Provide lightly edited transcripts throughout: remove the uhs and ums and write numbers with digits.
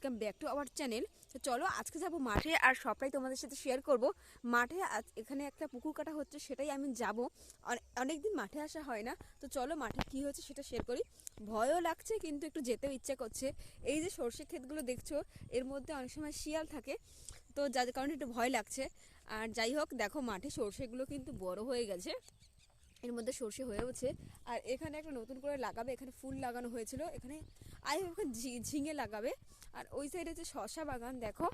Welcome back to our channel. তো চলো আজকে যাব মাঠে, আর সবটাই তোমাদের সাথে শেয়ার করব। মাঠে এখানে একটা পুকুর কাটা হচ্ছে, সেটাই আমি যাব। অনেক দিন মাঠে আসা হয় না, তো চলো মাঠে কি হচ্ছে সেটা শেয়ার করি। ভয়ও লাগছে কিন্তু একটু যেতেও ইচ্ছা করছে। এই যে সর্ষে ক্ষেতগুলো দেখছো, এর মধ্যে অনেক সময় শিয়াল থাকে, তো যার কারণে একটু ভয় লাগছে। আর যাই হোক, দেখো মাঠে সর্ষেগুলো কিন্তু বড় হয়ে গেছে, এর মধ্যে সর্ষে হয়েওছে। আর এখানে একটা নতুন করে লাগাবে, এখানে ফুল লাগানো হয়েছিল, এখানে এখানে ঝিঙে লাগাবে। আর ওই সাইডে যে শশা বাগান দেখো,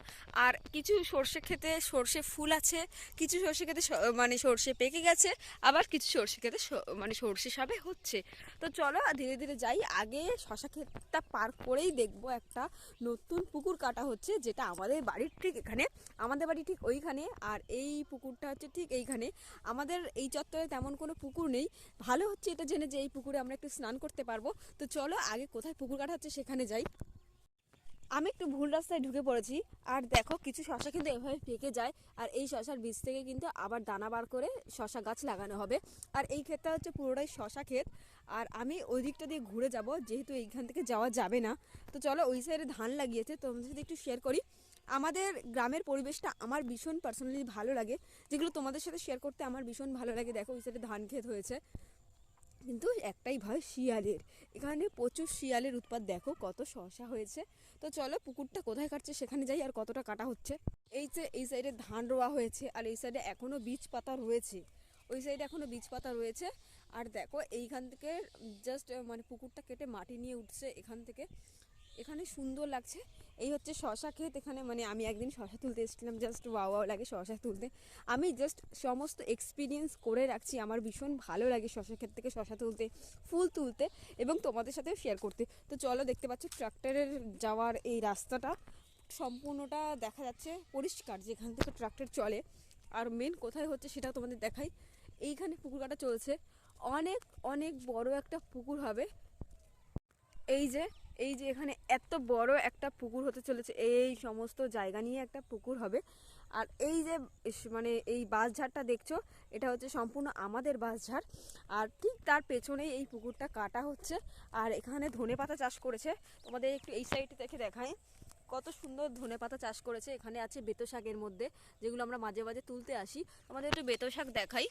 আর কিছু সর্ষে ক্ষেতে সর্ষে ফুল আছে, কিছু সর্ষে ক্ষেতে মানে সর্ষে পেকে গেছে, আবার কিছু সর্ষে ক্ষেতে মানে সর্ষে সবে হচ্ছে। তো চলো ধীরে ধীরে যাই। আগে শশা ক্ষেতটা পার করেই দেখবো একটা নতুন পুকুর কাটা হচ্ছে, যেটা আমাদের বাড়ির ঠিক এখানে, আমাদের বাড়ি ঠিক ওইখানে। আর এই পুকুরটা হচ্ছে ঠিক এইখানে। আমাদের এই চত্বরে তেমন কোনো পুকুর নেই, ভালো হচ্ছে এটা জেনে যে এই পুকুরে আমরা একটু স্নান করতে পারবো। তো চলো আগে কোথায় পুকুর কাটা হচ্ছে সেখানে যাই। আমি একটু ভুল রাস্তায় ঢুকে পড়েছি। আর দেখো কিছু শশা কিন্তু এভাবে পেকে যায়, আর এই শশার বীজ থেকে কিন্তু আবার দানা বার করে শশা গাছ লাগানো হবে। আর এই ক্ষেতটা হচ্ছে পুরোটাই শশা ক্ষেত। আর আমি ওই দিকটা দিয়ে ঘুরে যাব, যেহেতু এইখান থেকে যাওয়া যাবে না। তো চলো ওই সাইডে ধান লাগিয়েছে, তোমাদের সাথে একটু শেয়ার করি। আমাদের গ্রামের পরিবেশটা আমার ভীষণ পার্সোনালি ভালো লাগে, যেগুলো তোমাদের সাথে শেয়ার করতে আমার ভীষণ ভালো লাগে। দেখো ওই সাইডে ধান ক্ষেত হয়েছে, কিন্তু একটাই ভয় শিয়ালের। এখানে প্রচুর শিয়ালের উৎপাত, দেখো কত শসা হয়েছে। তো চলো পুকুরটা কোথায় কাটছে সেখানে যাই, আর কতটা কাটা হচ্ছে। এই যে এই সাইডে ধান রোয়া হয়েছে, আর এই সাইডে এখনো বীজ পাতা রয়েছে, ওই সাইডে এখনো বীজ পাতা রয়েছে। আর দেখো এইখান থেকে জাস্ট মানে পুকুরটা কেটে মাটি নিয়ে উঠছে এখান থেকে, এখানে সুন্দর লাগছে। এই হচ্ছে শশা ক্ষেত এখানে, মানে আমি একদিন শশা তুলতে এসেছিলাম, জাস্ট ওয়াও ওয়াও লাগে শশা তুলতে। আমি জাস্ট সমস্ত এক্সপিরিয়েন্স করে রাখছি, আমার ভীষণ ভালো লাগে শশা ক্ষেত থেকে শশা তুলতে, ফুল তুলতে, এবং তোমাদের সাথেও শেয়ার করতে। তো চলো, দেখতে পাচ্ছ ট্রাক্টরের যাওয়ার এই রাস্তাটা সম্পূর্ণটা দেখা যাচ্ছে পরিষ্কার, যেখান থেকে ট্রাক্টর চলে। আর মেন কোথায় হচ্ছে সেটা তোমাদের দেখাই। এইখানে পুকুর কাটা চলছে, অনেক অনেক বড় একটা পুকুর হবে। এই যে এই যে এখানে এত বড় একটা পুকুর হতে চলেছে, এই সমস্ত জায়গা নিয়ে একটা পুকুর হবে। আর এই যে মানে এই বাঁশঝাড়টা দেখছো, এটা হচ্ছে সম্পূর্ণ আমাদের বাঁশঝাড়। আর ঠিক তার পেছনেই এই পুকুরটা কাটা হচ্ছে। আর এখানে ধনেপাতা চাষ করেছে, তোমাদের একটু এই সাইডে দেখে দেখায় কত সুন্দর ধনেপাতা চাষ করেছে। এখানে আছে বেতো শাকের মধ্যে, যেগুলো আমরা মাঝে মাঝে তুলতে আসি। তোমাদের একটু বেতো শাক দেখাই।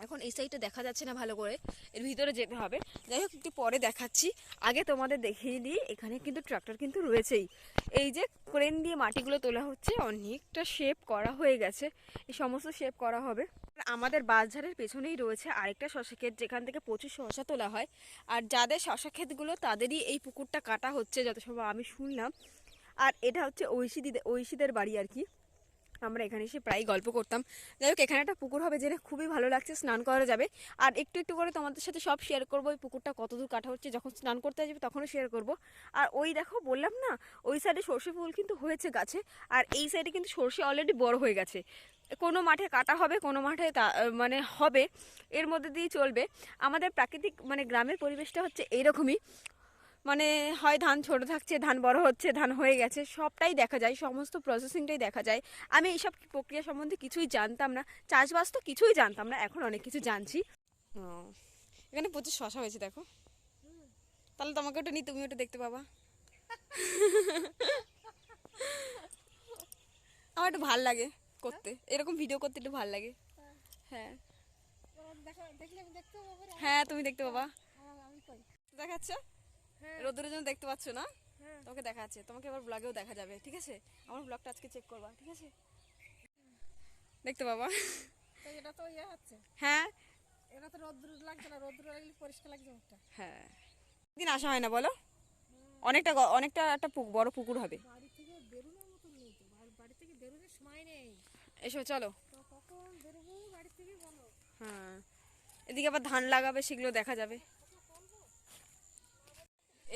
এখন এই সাইডটা দেখা যাচ্ছে না ভালো করে, এর ভিতরে যেতে হবে। যাই হোক, একটু পরে দেখাচ্ছি। আগে তোমাদের দেখিয়ে দিই, এখানে কিন্তু ট্রাক্টর কিন্তু রয়েছেই। এই যে ক্রেন দিয়ে মাটিগুলো তোলা হচ্ছে, অনেকটা শেপ করা হয়ে গেছে, এই সমস্ত শেপ করা হবে। আমাদের বাঁশঝাড়ের পেছনেই রয়েছে আরেকটা শশা ক্ষেত, যেখান থেকে প্রচুর শশা তোলা হয়। আর যাদের শশা ক্ষেতগুলো তাদেরই এই পুকুরটা কাটা হচ্ছে যত সময় আমি শুনলাম। আর এটা হচ্ছে ঐশীদের বাড়ি আর কি, আমরা এখানে এসে প্রায় গল্প করতাম। যাই হোক, এখানে একটা পুকুর হবে জেনে খুবই ভালো লাগছে, স্নান করা যাবে। আর একটু একটু করে তোমাদের সাথে সব শেয়ার করবো, ওই পুকুরটা কতদূর কাটা হচ্ছে, যখন স্নান করতে যাবে তখনও শেয়ার করব। আর ওই দেখো বললাম না, ওই সাইডে সর্ষে ফুল কিন্তু হয়েছে গাছে, আর এই সাইডে কিন্তু সর্ষে অলরেডি বড় হয়ে গেছে। কোনো মাঠে কাটা হবে, কোনো মাঠে মানে হবে, এর মধ্যে দিয়ে চলবে। আমাদের প্রাকৃতিক মানে গ্রামের পরিবেশটা হচ্ছে এইরকমই, মানে হয় ধান ছোট থাকছে, ধান বড় হচ্ছে, ধান হয়ে গেছে, সবটাই দেখা যায়, সমস্ত প্রসেসিংটাই দেখা যায়। আমি এইসব প্রক্রিয়া সম্বন্ধে কিছুই জানতাম না, চাষবাস তো কিছুই জানতাম না, এখন অনেক কিছু জানছি। ও, এখানে প্রচুর শশা হয়েছে দেখো, তাহলে তোমাকে ওটা নিয়ে তুমি ওটা দেখতে পাবা। আমার একটু ভাল লাগে করতে, এরকম ভিডিও করতে একটু ভাল লাগে। হ্যাঁ হ্যাঁ, তুমি দেখতে পাবা। দেখাচ্ছ রোদ্রের জন্য দেখতে পাচ্ছ না, তোমাকে দেখাচ্ছে, তোমাকে এবার ব্লগেও দেখা যাবে, ঠিক আছে? আমার ব্লগটা আজকে চেক করবা, ঠিক আছে? দেখতে পাবা। এটা তো ইয়ে হচ্ছে, হ্যাঁ এটা তো রোদ্র লাগছে না, রোদ্র লাগলে পরিষ্কার লাগছে মুখটা। হ্যাঁ, দিন আসা হয় না বলো, অনেকটা অনেকটা একটা বড় পুকুর হবে। বাড়ি থেকে বেরোনোর মতো নেই তো, বাড়ি থেকে বেরোনোর সময় নেই। এসো চলো। তো কখন বেরোবো বাড়ি থেকে বলো? হ্যাঁ, এদিকে আবার ধান লাগাবে, সেগুলো দেখা যাবে।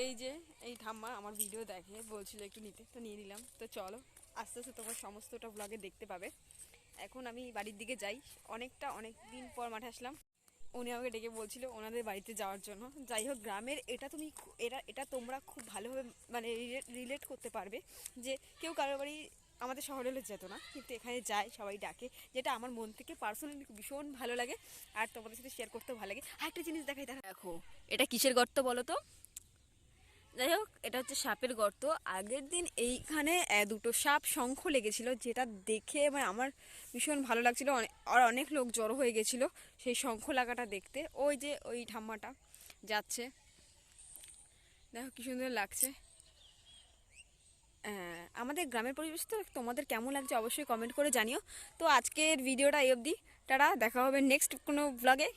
এই যে এই ঠাম্মা আমার ভিডিও দেখে, বলছিল একটু নিতে, তো নিয়ে নিলাম। তো চলো আস্তে আস্তে তোমার সমস্তটা ব্লগে দেখতে পাবে। এখন আমি বাড়ির দিকে যাই, অনেক দিন পর মাঠে আসলাম। উনি আমাকে ডেকে বলছিল ওনাদের বাড়িতে যাওয়ার জন্য। যাই হোক, গ্রামের এটা তুমি এটা তোমরা খুব ভালোভাবে মানে রিলেট করতে পারবে, যে কেউ কারোর বাড়ি আমাদের শহরে হলে যেত না, কিন্তু এখানে যায়, সবাই ডাকে, যেটা আমার মন থেকে পার্সোনালি ভীষণ ভালো লাগে। আর তোমাদের সাথে শেয়ার করতেও ভালো লাগে। আর একটা জিনিস দেখাই, দেখো এটা কিসের গর্ত বলো তো? যাই হোক, এটা হচ্ছে সাপের গর্ত। আগের দিন এইখানে দুটো সাপ শঙ্খ লেগেছিল, যেটা দেখে মানে আমার ভীষণ ভালো লাগছিল। আর অনেক লোক জড়ো হয়ে গেছিল সেই শঙ্খ লাগাটা দেখতে। ওই যে ওই ঠাম্মাটা যাচ্ছে, দেখো কি সুন্দর লাগছে। আমাদের গ্রামের পরিবেশ তো তোমাদের কেমন লাগছে অবশ্যই কমেন্ট করে জানিও। তো আজকের ভিডিওটা এই অবধি, টাটা, দেখা হবে নেক্সট কোনো ব্লগে।